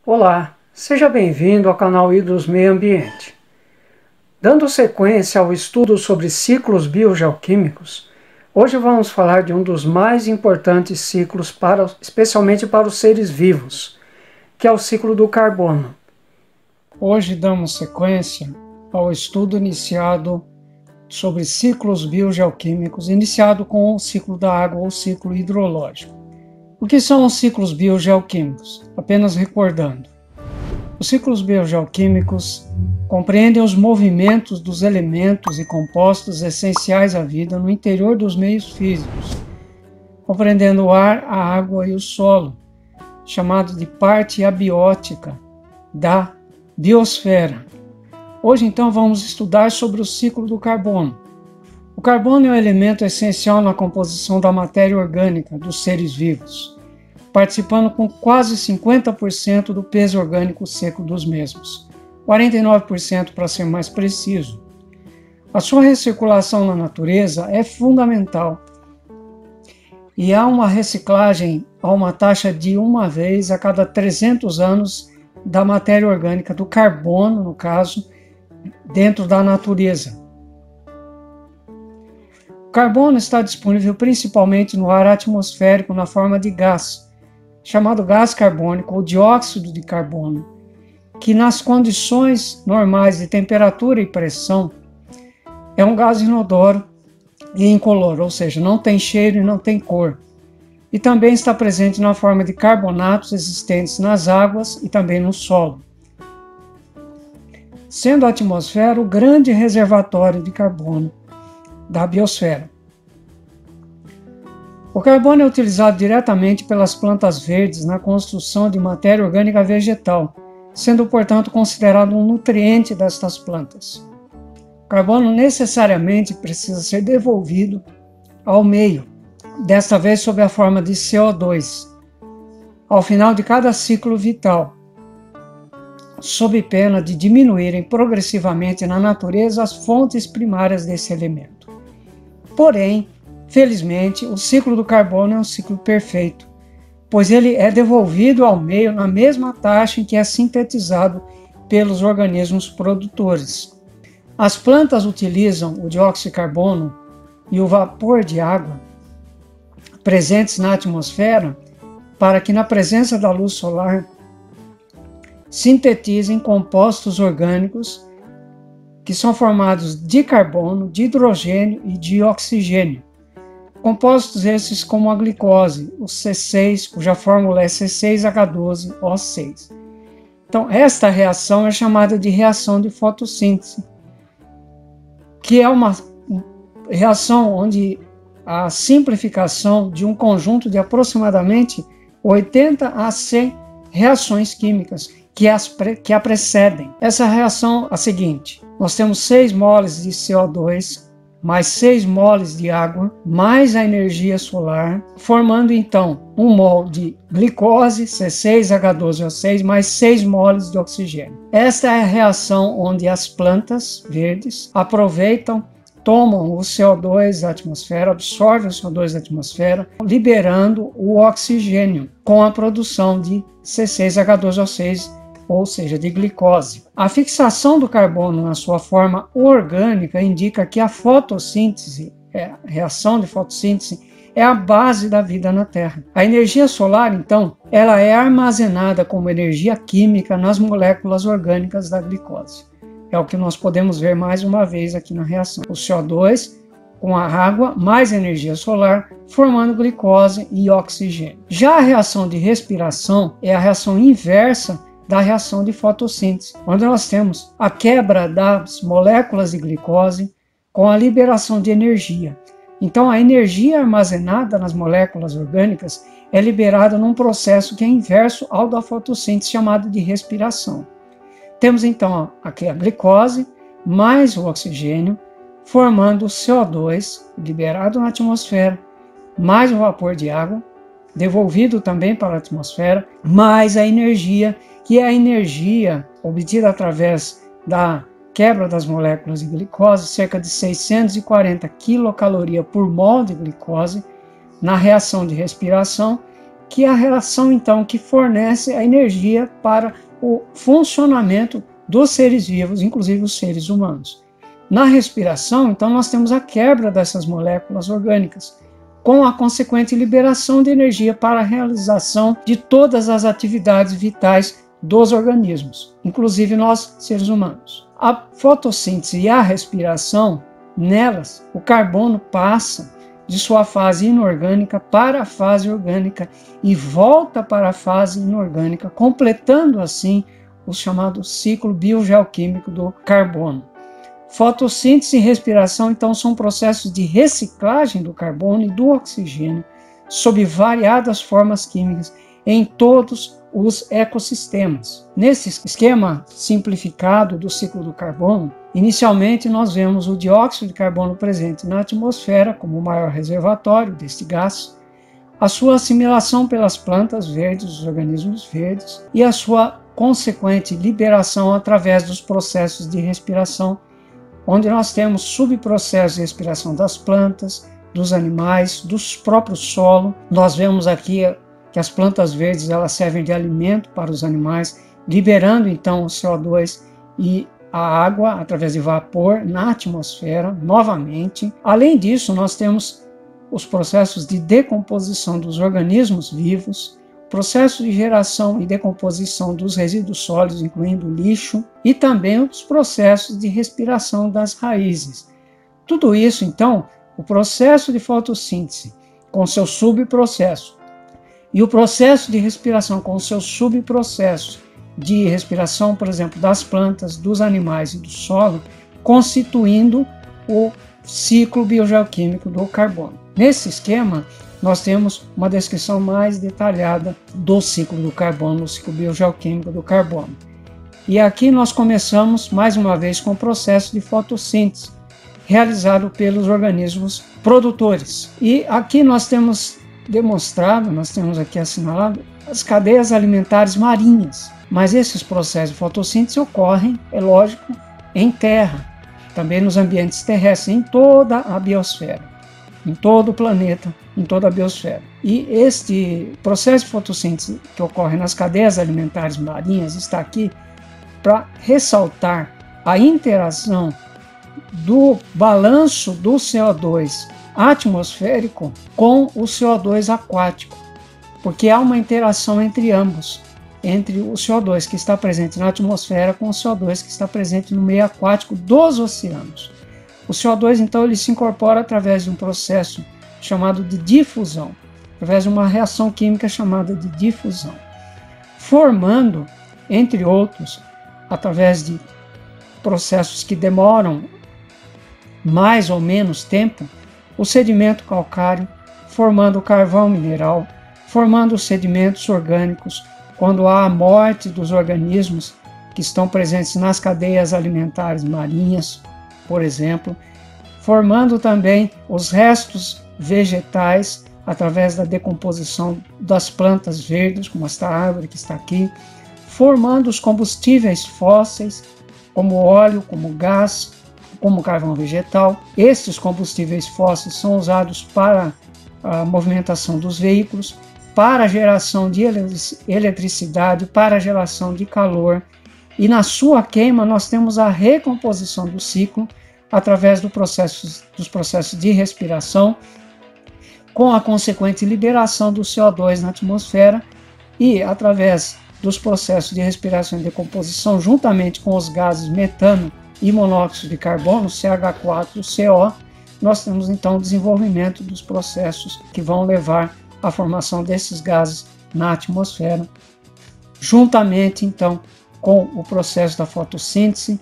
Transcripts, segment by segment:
Olá, seja bem-vindo ao canal Hidros Meio Ambiente. Dando sequência ao estudo sobre ciclos biogeoquímicos, hoje vamos falar de um dos mais importantes ciclos, especialmente para os seres vivos, que é o ciclo do carbono. Hoje damos sequência ao estudo iniciado sobre ciclos biogeoquímicos, iniciado com o ciclo da água ou ciclo hidrológico. O que são os ciclos biogeoquímicos? Apenas recordando. Os ciclos biogeoquímicos compreendem os movimentos dos elementos e compostos essenciais à vida no interior dos meios físicos, compreendendo o ar, a água e o solo, chamado de parte abiótica da biosfera. Hoje, então, vamos estudar sobre o ciclo do carbono. O carbono é um elemento essencial na composição da matéria orgânica dos seres vivos, participando com quase 50% do peso orgânico seco dos mesmos, 49% para ser mais preciso. A sua recirculação na natureza é fundamental e há uma reciclagem a uma taxa de uma vez a cada 300 anos da matéria orgânica, do carbono, no caso, dentro da natureza. O carbono está disponível principalmente no ar atmosférico na forma de gás, chamado gás carbônico ou dióxido de carbono, que nas condições normais de temperatura e pressão é um gás inodoro e incolor, ou seja, não tem cheiro e não tem cor. E também está presente na forma de carbonatos existentes nas águas e também no solo, sendo a atmosfera o grande reservatório de carbono da biosfera. O carbono é utilizado diretamente pelas plantas verdes na construção de matéria orgânica vegetal, sendo, portanto, considerado um nutriente destas plantas. O carbono necessariamente precisa ser devolvido ao meio, desta vez sob a forma de CO2, ao final de cada ciclo vital, sob pena de diminuírem progressivamente na natureza as fontes primárias desse elemento. Porém, felizmente, o ciclo do carbono é um ciclo perfeito, pois ele é devolvido ao meio na mesma taxa em que é sintetizado pelos organismos produtores. As plantas utilizam o dióxido de carbono e o vapor de água presentes na atmosfera para que, na presença da luz solar, sintetizem compostos orgânicos que são formados de carbono, de hidrogênio e de oxigênio. Compostos esses como a glicose, o C6, cuja fórmula é C6H12O6. Então, esta reação é chamada de reação de fotossíntese, que é uma reação onde a simplificação de um conjunto de aproximadamente 80 a 100 reações químicas que a precedem. Essa reação é a seguinte: nós temos 6 moles de CO2 mais 6 moles de água, mais a energia solar, formando então 1 mol de glicose, C6H12O6, mais 6 moles de oxigênio. Esta é a reação onde as plantas verdes aproveitam, tomam o CO2 da atmosfera, absorvem o CO2 da atmosfera, liberando o oxigênio com a produção de C6H12O6, ou seja, de glicose. A fixação do carbono na sua forma orgânica indica que a fotossíntese, a reação de fotossíntese, é a base da vida na Terra. A energia solar, então, ela é armazenada como energia química nas moléculas orgânicas da glicose. É o que nós podemos ver mais uma vez aqui na reação. O CO2 com a água mais energia solar, formando glicose e oxigênio. Já a reação de respiração é a reação inversa da reação de fotossíntese, onde nós temos a quebra das moléculas de glicose com a liberação de energia. Então, a energia armazenada nas moléculas orgânicas é liberada num processo que é inverso ao da fotossíntese, chamado de respiração. Temos, então, aqui a glicose mais o oxigênio, formando o CO2 liberado na atmosfera, mais o vapor de água, devolvido também para a atmosfera, mais a energia, que é a energia obtida através da quebra das moléculas de glicose, cerca de 640 quilocalorias por mol de glicose, na reação de respiração, que é a relação então que fornece a energia para o funcionamento dos seres vivos, inclusive os seres humanos. Na respiração, então, nós temos a quebra dessas moléculas orgânicas, com a consequente liberação de energia para a realização de todas as atividades vitais dos organismos, inclusive nós, seres humanos. A fotossíntese e a respiração, nelas, o carbono passa de sua fase inorgânica para a fase orgânica e volta para a fase inorgânica, completando assim o chamado ciclo biogeoquímico do carbono. Fotossíntese e respiração, então, são processos de reciclagem do carbono e do oxigênio sob variadas formas químicas em todos os ecossistemas. Nesse esquema simplificado do ciclo do carbono, inicialmente nós vemos o dióxido de carbono presente na atmosfera como o maior reservatório deste gás, a sua assimilação pelas plantas verdes, os organismos verdes, e a sua consequente liberação através dos processos de respiração, onde nós temos subprocessos de respiração das plantas, dos animais, dos próprios solos. Nós vemos aqui que as plantas verdes elas servem de alimento para os animais, liberando então o CO2 e a água através de vapor na atmosfera novamente. Além disso, nós temos os processos de decomposição dos organismos vivos, processo de geração e decomposição dos resíduos sólidos, incluindo lixo, e também os processos de respiração das raízes. Tudo isso, então, o processo de fotossíntese com seu subprocesso e o processo de respiração com seus subprocessos de respiração, por exemplo, das plantas, dos animais e do solo, constituindo o ciclo biogeoquímico do carbono. Nesse esquema, nós temos uma descrição mais detalhada do ciclo do carbono, do ciclo biogeoquímico do carbono. E aqui nós começamos, mais uma vez, com o processo de fotossíntese, realizado pelos organismos produtores. E aqui nós temos demonstrado, nós temos aqui assinalado, as cadeias alimentares marinhas. Mas esses processos de fotossíntese ocorrem, é lógico, em terra, também nos ambientes terrestres, em toda a biosfera, em todo o planeta, em toda a biosfera. E este processo de fotossíntese que ocorre nas cadeias alimentares marinhas está aqui para ressaltar a interação do balanço do CO2 atmosférico com o CO2 aquático, porque há uma interação entre ambos, entre o CO2 que está presente na atmosfera com o CO2 que está presente no meio aquático dos oceanos. O CO2, então, ele se incorpora através de um processo chamado de difusão, através de uma reação química chamada de difusão, formando, entre outros, através de processos que demoram mais ou menos tempo, o sedimento calcário, formando o carvão mineral, formando os sedimentos orgânicos, quando há a morte dos organismos que estão presentes nas cadeias alimentares marinhas, por exemplo, formando também os restos vegetais através da decomposição das plantas verdes, como esta árvore que está aqui, formando os combustíveis fósseis, como óleo, como gás, como carvão vegetal. Estes combustíveis fósseis são usados para a movimentação dos veículos, para a geração de eletricidade, para a geração de calor, e na sua queima nós temos a recomposição do ciclo através dos processos de respiração, com a consequente liberação do CO2 na atmosfera e através dos processos de respiração e decomposição, juntamente com os gases metano e monóxido de carbono, CH4 e CO, nós temos então o desenvolvimento dos processos que vão levar à formação desses gases na atmosfera, juntamente então com o processo da fotossíntese,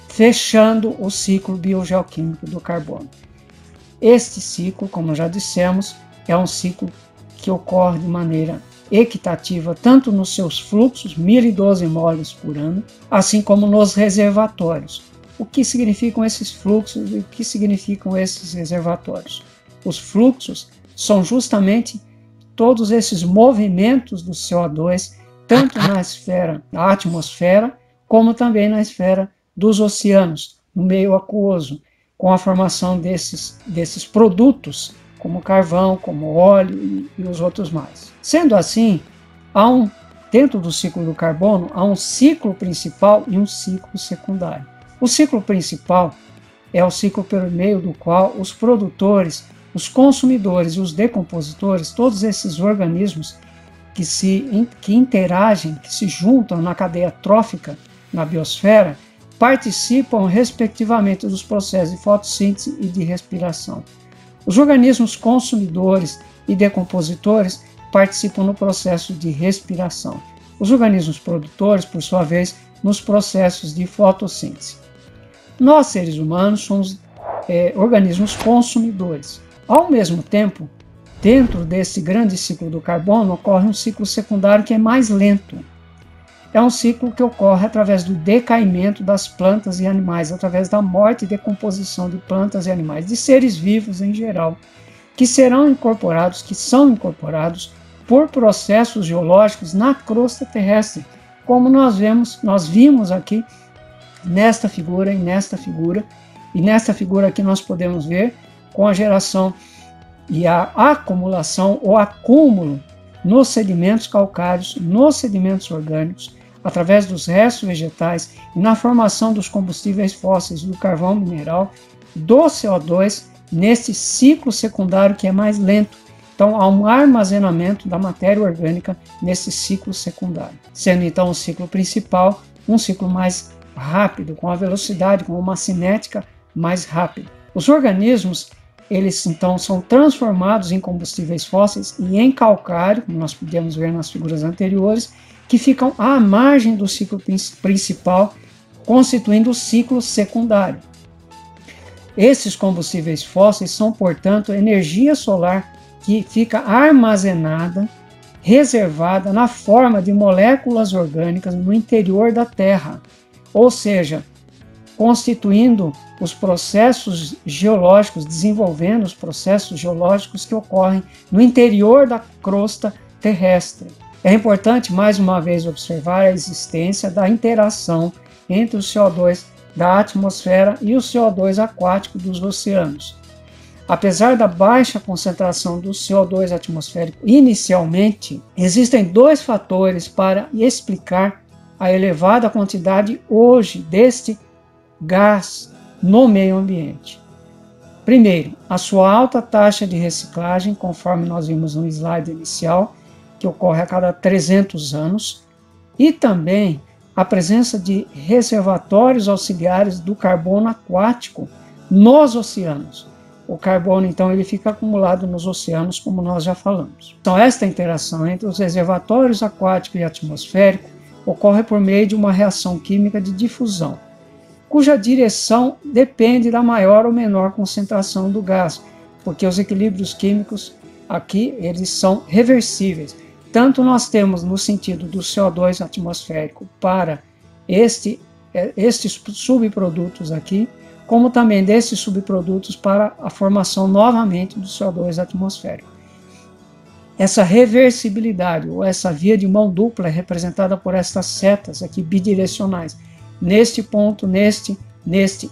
fechando o ciclo biogeoquímico do carbono. Este ciclo, como já dissemos, é um ciclo que ocorre de maneira equitativa tanto nos seus fluxos, 1012 moles por ano, assim como nos reservatórios. O que significam esses fluxos e o que significam esses reservatórios? Os fluxos são justamente todos esses movimentos do CO2, tanto na esfera, na atmosfera, como também na esfera dos oceanos, no meio aquoso, com a formação desses produtos como carvão, como óleo e os outros mais. Sendo assim, dentro do ciclo do carbono, há um ciclo principal e um ciclo secundário. O ciclo principal é o ciclo por meio do qual os produtores, os consumidores e os decompositores, todos esses organismos que interagem, que se juntam na cadeia trófica, na biosfera, participam respectivamente dos processos de fotossíntese e de respiração. Os organismos consumidores e decompositores participam no processo de respiração. Os organismos produtores, por sua vez, nos processos de fotossíntese. Nós, seres humanos, somos organismos consumidores. Ao mesmo tempo, dentro desse grande ciclo do carbono, ocorre um ciclo secundário que é mais lento. É um ciclo que ocorre através do decaimento das plantas e animais, através da morte e decomposição de plantas e animais, de seres vivos em geral, que são incorporados por processos geológicos na crosta terrestre, como nós vimos aqui nesta figura e nesta figura. E nesta figura aqui nós podemos ver com a geração e a acumulação ou acúmulo nos sedimentos calcários, nos sedimentos orgânicos, através dos restos vegetais e na formação dos combustíveis fósseis, do carvão mineral, do CO2, nesse ciclo secundário que é mais lento. Então, há um armazenamento da matéria orgânica nesse ciclo secundário, sendo então o ciclo principal um ciclo mais rápido, com a velocidade, com uma cinética mais rápida. Os organismos, eles então são transformados em combustíveis fósseis e em calcário, como nós podemos ver nas figuras anteriores, que ficam à margem do ciclo principal, constituindo o ciclo secundário. Esses combustíveis fósseis são, portanto, energia solar que fica armazenada, reservada na forma de moléculas orgânicas no interior da Terra, ou seja, constituindo os processos geológicos, desenvolvendo os processos geológicos que ocorrem no interior da crosta terrestre. É importante, mais uma vez, observar a existência da interação entre o CO2 da atmosfera e o CO2 aquático dos oceanos. Apesar da baixa concentração do CO2 atmosférico inicialmente, existem dois fatores para explicar a elevada quantidade hoje deste gás no meio ambiente. Primeiro, a sua alta taxa de reciclagem, conforme nós vimos no slide inicial, que ocorre a cada 300 anos, e também a presença de reservatórios auxiliares do carbono aquático nos oceanos. O carbono, então, ele fica acumulado nos oceanos, como nós já falamos. Então, esta interação entre os reservatórios aquático e atmosférico ocorre por meio de uma reação química de difusão, cuja direção depende da maior ou menor concentração do gás, porque os equilíbrios químicos aqui, eles são reversíveis. Tanto nós temos no sentido do CO2 atmosférico para estes subprodutos aqui, como também desses subprodutos para a formação novamente do CO2 atmosférico. Essa reversibilidade, ou essa via de mão dupla, é representada por estas setas aqui bidirecionais, neste ponto, neste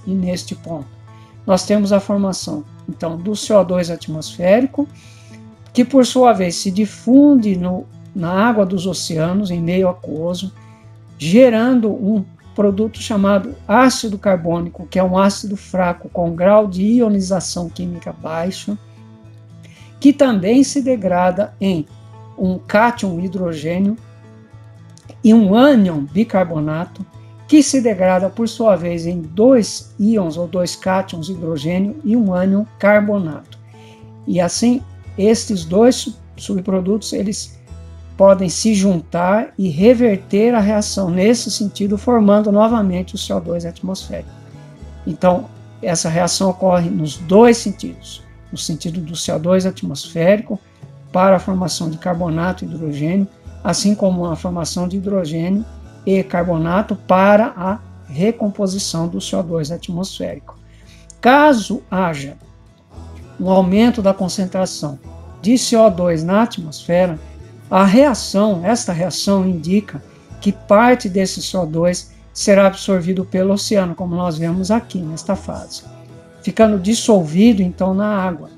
e neste ponto. Nós temos a formação, então, do CO2 atmosférico, que por sua vez se difunde na água dos oceanos, em meio aquoso, gerando um produto chamado ácido carbônico, que é um ácido fraco com grau de ionização química baixo, que também se degrada em um cátion hidrogênio e um ânion bicarbonato, que se degrada por sua vez em dois íons ou dois cátions hidrogênio e um ânion carbonato. E assim, estes dois subprodutos, eles podem se juntar e reverter a reação nesse sentido, formando novamente o CO2 atmosférico. Então, essa reação ocorre nos dois sentidos, no sentido do CO2 atmosférico para a formação de carbonato e hidrogênio, assim como a formação de hidrogênio e carbonato para a recomposição do CO2 atmosférico. Caso haja um aumento da concentração de CO2 na atmosfera, esta reação indica que parte desse CO2 será absorvido pelo oceano, como nós vemos aqui nesta fase, ficando dissolvido então na água.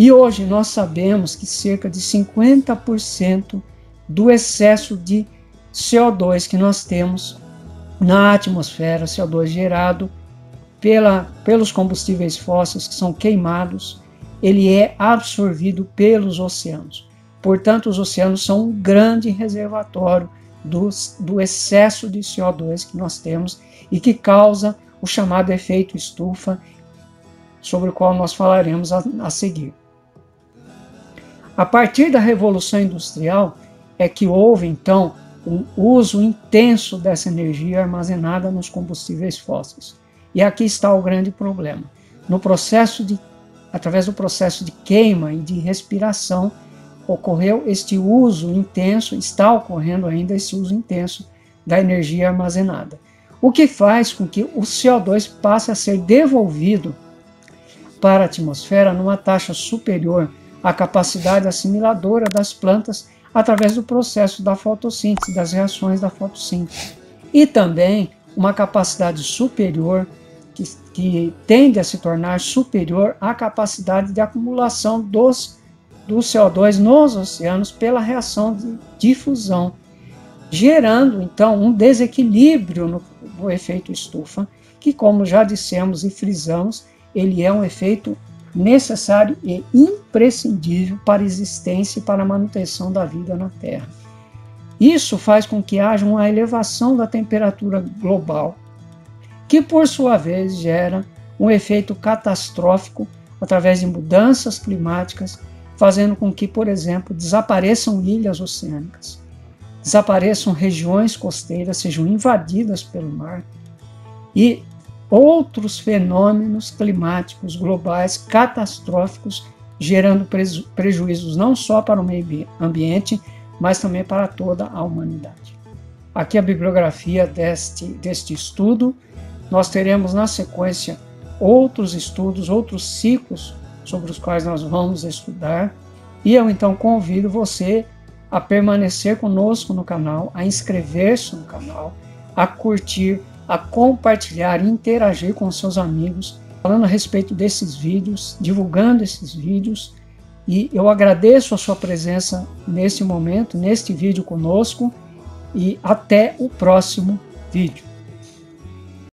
E hoje nós sabemos que cerca de 50% do excesso de CO2 que nós temos na atmosfera, CO2 gerado pelos combustíveis fósseis que são queimados, ele é absorvido pelos oceanos. Portanto, os oceanos são um grande reservatório do excesso de CO2 que nós temos e que causa o chamado efeito estufa, sobre o qual nós falaremos a seguir. A partir da Revolução Industrial é que houve, então, um uso intenso dessa energia armazenada nos combustíveis fósseis. E aqui está o grande problema. Através do processo de queima e de respiração, ocorreu este uso intenso, está ocorrendo ainda esse uso intenso da energia armazenada. O que faz com que o CO2 passe a ser devolvido para a atmosfera numa taxa superior à capacidade assimiladora das plantas através do processo da fotossíntese, das reações da fotossíntese. E também uma capacidade superior, que tende a se tornar superior à capacidade de acumulação do CO2 nos oceanos pela reação de difusão, gerando então um desequilíbrio no efeito estufa, que, como já dissemos e frisamos, ele é um efeito necessário e imprescindível para a existência e para a manutenção da vida na Terra. Isso faz com que haja uma elevação da temperatura global, que por sua vez gera um efeito catastrófico através de mudanças climáticas, fazendo com que, por exemplo, desapareçam ilhas oceânicas, desapareçam regiões costeiras, sejam invadidas pelo mar, e outros fenômenos climáticos globais catastróficos, gerando prejuízos não só para o meio ambiente, mas também para toda a humanidade. Aqui a bibliografia deste estudo. Nós teremos na sequência outros estudos, outros ciclos sobre os quais nós vamos estudar, e eu então convido você a permanecer conosco no canal, a inscrever-se no canal, a curtir, a compartilhar, interagir com seus amigos, falando a respeito desses vídeos, divulgando esses vídeos, e eu agradeço a sua presença nesse momento, neste vídeo conosco, e até o próximo vídeo.